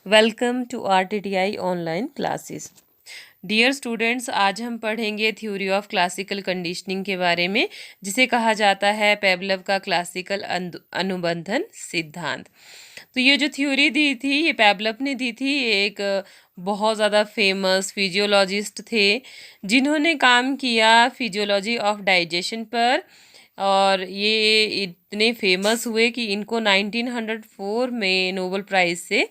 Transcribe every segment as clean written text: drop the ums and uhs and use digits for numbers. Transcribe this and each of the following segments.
Welcome to RTTI online classes. Dear students, आज हम पढ़ेंगे थ्योरी ऑफ क्लासिकल कंडीशनिंग के बारे में, जिसे कहा जाता है पेवलव का क्लासिकल अनुबंधन सिद्धांत। तो ये जो थ्योरी दी थी, ये पेवलव ने दी थी। ये एक बहुत ज़्यादा फेमस फिजियोलॉजिस्ट थे जिन्होंने काम किया फिजियोलॉजी ऑफ डाइजेशन पर, और ये इतने फेमस हुए कि इनको 1904 में नोबेल प्राइज़ से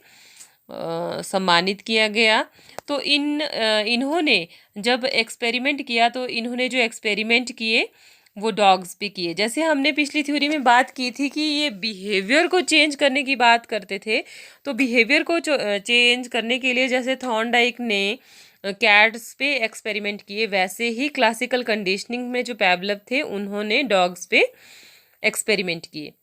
सम्मानित किया गया। तो इन्होंने जब एक्सपेरिमेंट किया, तो इन्होंने जो एक्सपेरिमेंट किए वो डॉग्स पे किए। जैसे हमने पिछली थ्योरी में बात की थी कि ये बिहेवियर को चेंज करने की बात करते थे, तो बिहेवियर को चेंज करने के लिए जैसे थॉर्नडाइक ने कैट्स पे एक्सपेरिमेंट किए, वैसे ही क्लासिकल कंडीशनिंग में जो पेवलव थे उन्होंने डॉग्स पे एक्सपेरिमेंट किए।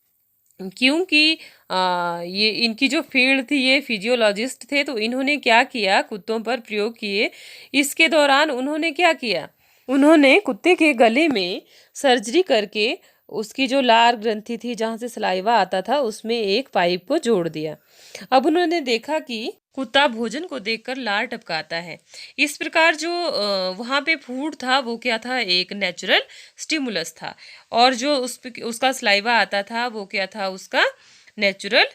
क्योंकि ये इनकी जो फील्ड थी, ये फिजियोलॉजिस्ट थे, तो इन्होंने क्या किया, कुत्तों पर प्रयोग किए। इसके दौरान उन्होंने क्या किया, उन्होंने कुत्ते के गले में सर्जरी करके उसकी जो लार ग्रंथि थी जहाँ से सलाइवा आता था, उसमें एक पाइप को जोड़ दिया। अब उन्होंने देखा कि कुत्ता भोजन को देखकर लार टपकाता है। इस प्रकार जो वहाँ पे फूड था वो क्या था, एक नेचुरल स्टिमुलस था, और जो उसका सलाइवा आता था वो क्या था, उसका नेचुरल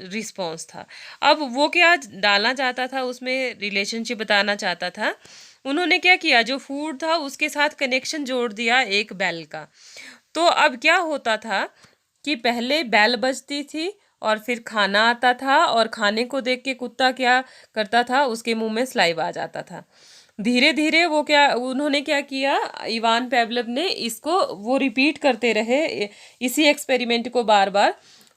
रिस्पॉन्स था। अब वो क्या डालना चाहता था, उसमें रिलेशनशिप बताना चाहता था। उन्होंने क्या किया, जो फूड था उसके साथ कनेक्शन जोड़ दिया एक बेल का। तो अब क्या होता था कि पहले बेल बजती थी और फिर खाना आता था, और खाने को देख के कुत्ता क्या करता था, उसके मुंह में स्लाइव आ जाता था। धीरे धीरे उन्होंने क्या किया, इवान पेवलव ने इसको वो रिपीट करते रहे, इसी एक्सपेरिमेंट को बार बार।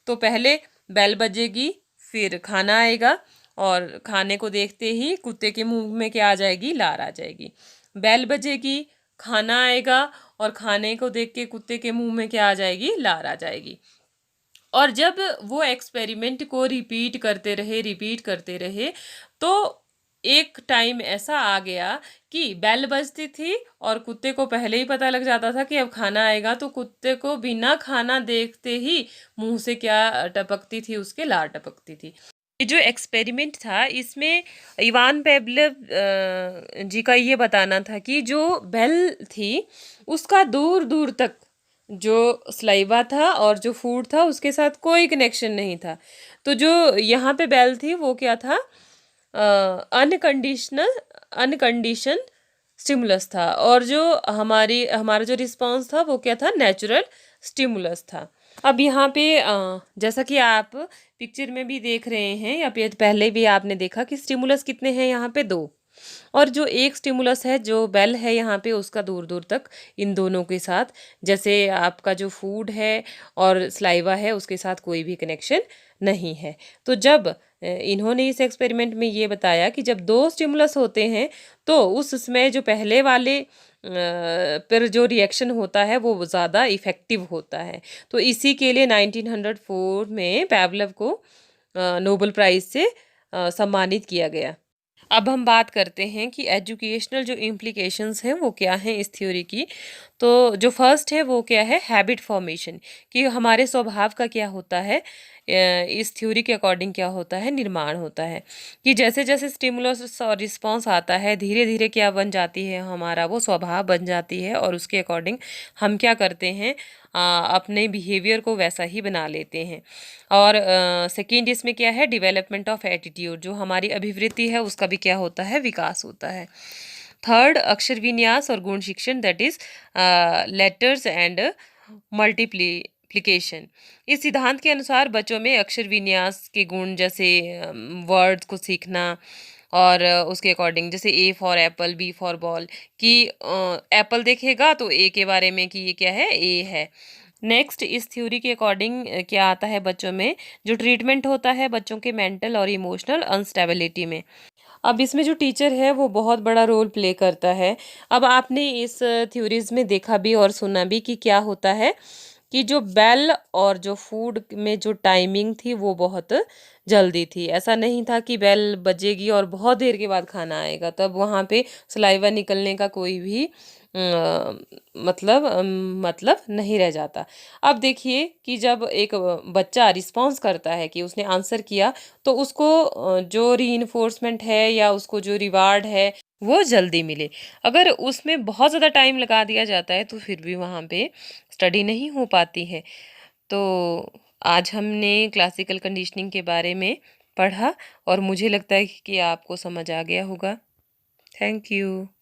तो पहले बेल बजेगी, फिर खाना आएगा, और खाने को देखते ही कुत्ते के मुंह में क्या आ जाएगी, लार आ जाएगी। बेल बजेगी, खाना आएगा, और खाने को देख के कुत्ते के मुंह में क्या आ जाएगी, लार आ जाएगी। और जब वो एक्सपेरिमेंट को रिपीट करते रहे, तो एक टाइम ऐसा आ गया कि बेल बजती थी और कुत्ते को पहले ही पता लग जाता था कि अब खाना आएगा, तो कुत्ते को बिना खाना देखते ही मुंह से क्या टपकती थी, उसके लार टपकती थी। ये जो एक्सपेरिमेंट था, इसमें इवान पेवलव जी का ये बताना था कि जो बेल थी उसका दूर दूर तक जो सलाइवा था और जो फूड था उसके साथ कोई कनेक्शन नहीं था। तो जो यहाँ पे बेल थी वो क्या था, अनकंडीशन स्टिमुलस था, और जो हमारा जो रिस्पॉन्स था वो क्या था, नेचुरल स्टिमुलस था। अब यहाँ पे जैसा कि आप पिक्चर में भी देख रहे हैं, या फिर पहले भी आपने देखा कि स्टिमुलस कितने हैं, यहाँ पे दो, और जो एक स्टिमुलस है, जो बेल है यहाँ पे, उसका दूर दूर तक इन दोनों के साथ, जैसे आपका जो फूड है और स्लाइवा है, उसके साथ कोई भी कनेक्शन नहीं है। तो जब इन्होंने इस एक्सपेरिमेंट में ये बताया कि जब दो स्टिमुलस होते हैं, तो उसमें जो पहले वाले पर जो रिएक्शन होता है वो ज़्यादा इफ़ेक्टिव होता है। तो इसी के लिए 1904 में पेवलव को नोबेल प्राइज़ से सम्मानित किया गया। अब हम बात करते हैं कि एजुकेशनल जो इम्प्लीकेशंस हैं वो क्या हैं इस थ्योरी की। तो जो फर्स्ट है वो क्या है, हैबिट फॉर्मेशन, कि हमारे स्वभाव का क्या होता है, इस थ्योरी के अकॉर्डिंग क्या होता है, निर्माण होता है। कि जैसे जैसे स्टिमुलस और रिस्पॉन्स आता है, धीरे धीरे क्या बन जाती है, हमारा वो स्वभाव बन जाती है, और उसके अकॉर्डिंग हम क्या करते हैं, अपने बिहेवियर को वैसा ही बना लेते हैं। और सेकेंड इसमें क्या है, डेवलपमेंट ऑफ एटीट्यूड, जो हमारी अभिवृत्ति है उसका भी क्या होता है, विकास होता है। थर्ड, अक्षर विन्यास और गुण शिक्षण, that is letters and multiplication. इस सिद्धांत के अनुसार बच्चों में अक्षर विन्यास के गुण, जैसे वर्ड्स को सीखना, और उसके अकॉर्डिंग जैसे A for apple, B for ball, कि एप्पल देखेगा तो ए के बारे में कि ये क्या है, ए है। नेक्स्ट, इस थ्योरी के अकॉर्डिंग क्या आता है बच्चों में, जो ट्रीटमेंट होता है बच्चों के मेंटल और इमोशनल अनस्टेबिलिटी में। अब इसमें जो टीचर है वो बहुत बड़ा रोल प्ले करता है। अब आपने इस थ्योरीज में देखा भी और सुना भी कि क्या होता है कि जो बेल और जो फूड में जो टाइमिंग थी वो बहुत जल्दी थी। ऐसा नहीं था कि बेल बजेगी और बहुत देर के बाद खाना आएगा, तब वहाँ पे सलाइवा निकलने का कोई भी मतलब नहीं रह जाता। अब देखिए कि जब एक बच्चा रिस्पॉन्स करता है कि उसने आंसर किया, तो उसको जो रीइंफोर्समेंट है या उसको जो रिवार्ड है वो जल्दी मिले। अगर उसमें बहुत ज़्यादा टाइम लगा दिया जाता है तो फिर भी वहाँ पे स्टडी नहीं हो पाती है। तो आज हमने क्लासिकल कंडीशनिंग के बारे में पढ़ा और मुझे लगता है कि आपको समझ आ गया होगा। Thank you.